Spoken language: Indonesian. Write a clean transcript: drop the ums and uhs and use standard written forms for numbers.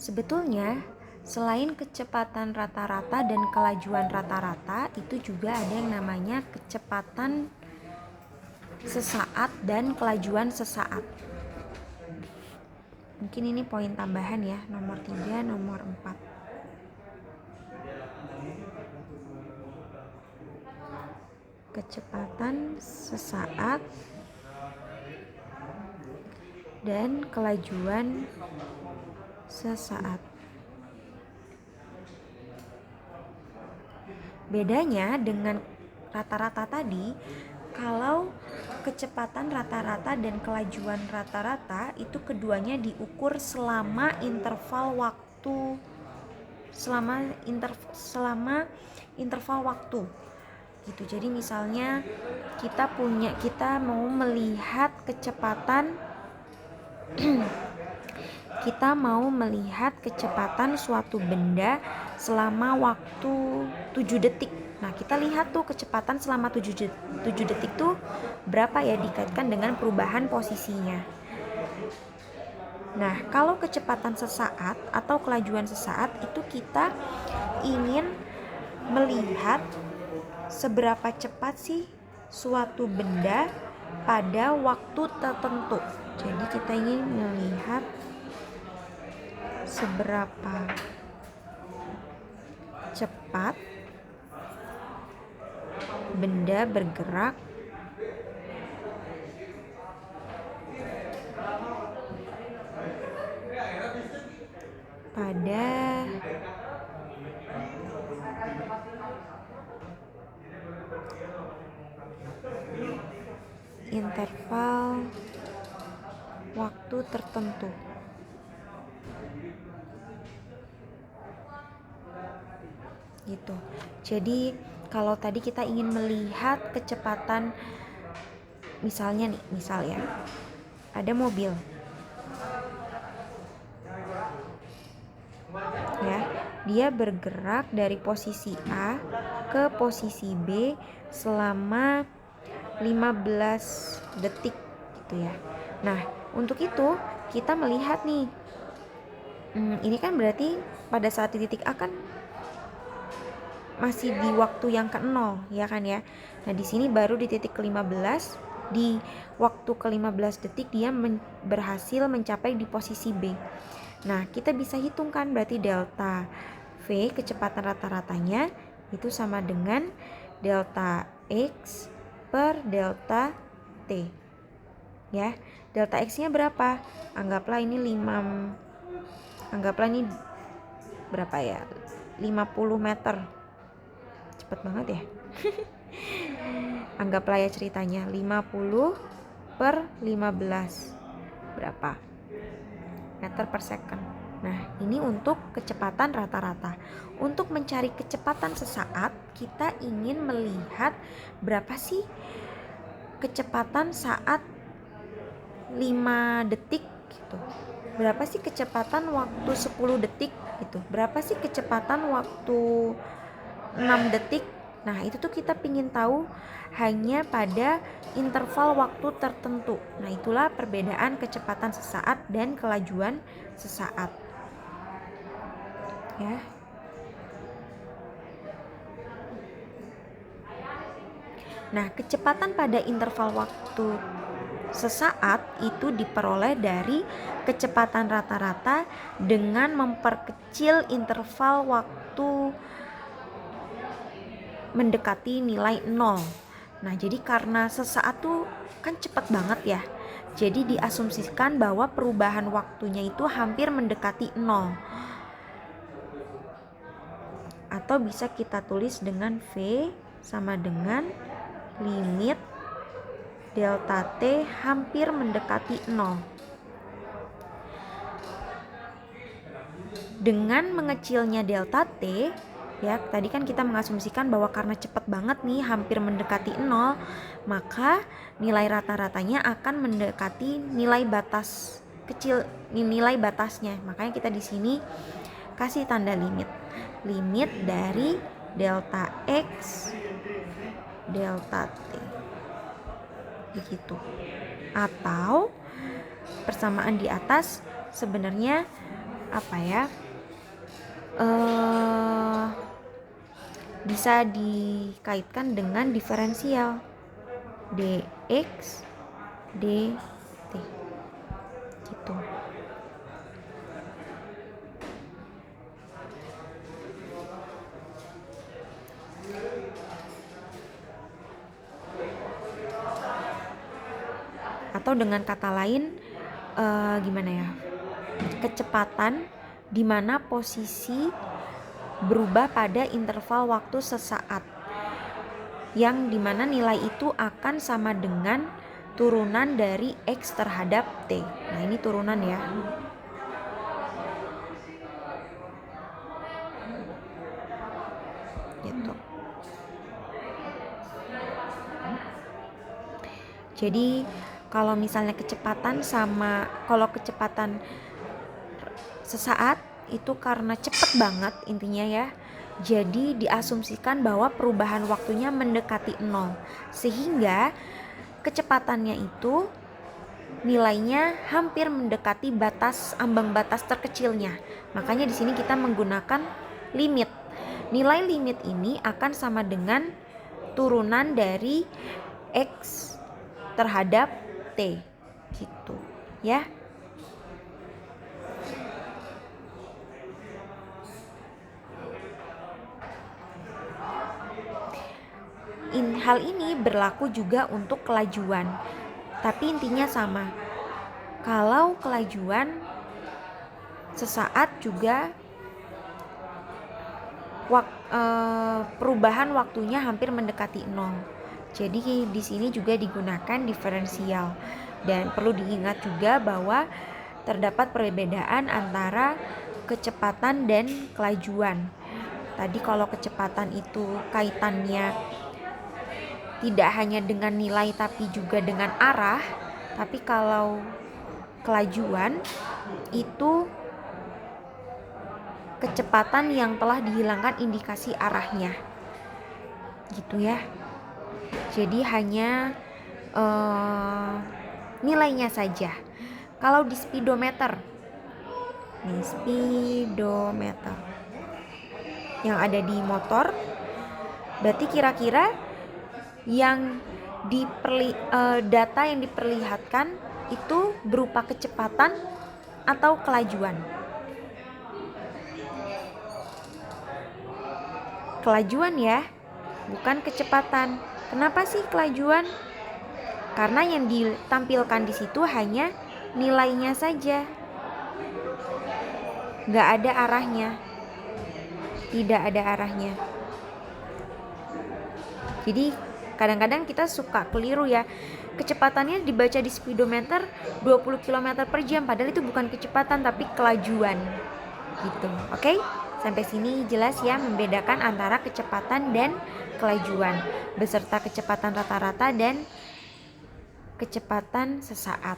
Sebetulnya, selain kecepatan rata-rata dan kelajuan rata-rata, itu juga ada yang namanya kecepatan sesaat dan kelajuan sesaat. Mungkin ini poin tambahan ya, nomor 3, nomor 4. Kecepatan sesaat dan kelajuan sesaat. Bedanya dengan rata-rata tadi, kalau kecepatan rata-rata dan kelajuan rata-rata itu keduanya diukur selama interval waktu gitu. Jadi misalnya kita mau melihat kecepatan suatu benda selama waktu 7 detik. Nah, kita lihat tuh kecepatan selama 7 detik tuh berapa ya dikaitkan dengan perubahan posisinya. Nah, kalau kecepatan sesaat atau kelajuan sesaat itu kita ingin melihat seberapa cepat sih suatu benda pada waktu tertentu. Jadi kita ingin melihat seberapa cepat benda bergerak pada interval waktu tertentu. Gitu. Jadi kalau tadi kita ingin melihat kecepatan, misal ya, ada mobil. Ya, dia bergerak dari posisi A ke posisi B selama 15 detik gitu ya. Nah, untuk itu kita melihat nih, ini kan berarti pada saat di titik A kan masih di waktu yang ke-0 ya kan ya. Nah, di sini baru di titik ke-15, di waktu ke-15 detik dia berhasil mencapai di posisi B. Nah, kita bisa hitungkan berarti delta V kecepatan rata-ratanya itu sama dengan delta X per delta T. Ya, delta X-nya berapa? Anggaplah ini berapa ya? 50 meter. Cepet banget ya. Anggaplah ya ceritanya 50 per 15. Berapa? Meter per second. Nah, ini untuk kecepatan rata-rata. Untuk mencari kecepatan sesaat, kita ingin melihat berapa sih kecepatan saat 5 detik gitu. Berapa sih kecepatan waktu 10 detik gitu. Berapa sih kecepatan waktu 6 detik. Nah, itu tuh kita pingin tahu hanya pada interval waktu tertentu. Nah, itulah perbedaan kecepatan sesaat dan kelajuan sesaat. Ya. Nah, kecepatan pada interval waktu sesaat itu diperoleh dari kecepatan rata-rata dengan memperkecil interval waktu mendekati nilai 0. Nah, jadi karena sesaat tuh kan cepet banget ya. Jadi diasumsikan bahwa perubahan waktunya itu hampir mendekati 0. Atau bisa kita tulis dengan V sama dengan limit delta T hampir mendekati 0. Dengan mengecilnya delta T, ya tadi kan kita mengasumsikan bahwa karena cepat banget nih hampir mendekati 0, maka nilai rata-ratanya akan mendekati nilai batas kecil, nilai batasnya. Makanya kita di sini kasih tanda limit dari delta X delta T begitu. Atau persamaan di atas sebenarnya apa ya, bisa dikaitkan dengan diferensial dx dt gitu. Atau dengan kata lain gimana ya, kecepatan di mana posisi berubah pada interval waktu sesaat, yang dimana nilai itu akan sama dengan turunan dari X terhadap T. Nah ini turunan ya. Gitu. Jadi kalau misalnya kecepatan kalau kecepatan sesaat itu karena cepet banget intinya ya, jadi diasumsikan bahwa perubahan waktunya mendekati 0, sehingga kecepatannya itu nilainya hampir mendekati ambang batas terkecilnya. Makanya di sini kita menggunakan limit. Nilai limit ini akan sama dengan turunan dari X terhadap T gitu ya. Hal ini berlaku juga untuk kelajuan, tapi intinya sama. Kalau kelajuan sesaat juga perubahan waktunya hampir mendekati 0. Jadi di sini juga digunakan diferensial, dan perlu diingat juga bahwa terdapat perbedaan antara kecepatan dan kelajuan. Tadi kalau kecepatan itu kaitannya tidak hanya dengan nilai tapi juga dengan arah, tapi kalau kelajuan itu kecepatan yang telah dihilangkan indikasi arahnya gitu ya. Jadi hanya nilainya saja. Kalau di speedometer yang ada di motor, berarti kira-kira yang data yang diperlihatkan itu berupa kecepatan atau kelajuan? Kelajuan ya, bukan kecepatan. Kenapa sih kelajuan? Karena yang ditampilkan di situ hanya nilainya saja, nggak ada arahnya, tidak ada arahnya. Jadi kadang-kadang kita suka keliru ya, kecepatannya dibaca di speedometer 20 km per jam, padahal itu bukan kecepatan tapi kelajuan gitu. Oke? Sampai sini jelas ya membedakan antara kecepatan dan kelajuan, beserta kecepatan rata-rata dan kecepatan sesaat.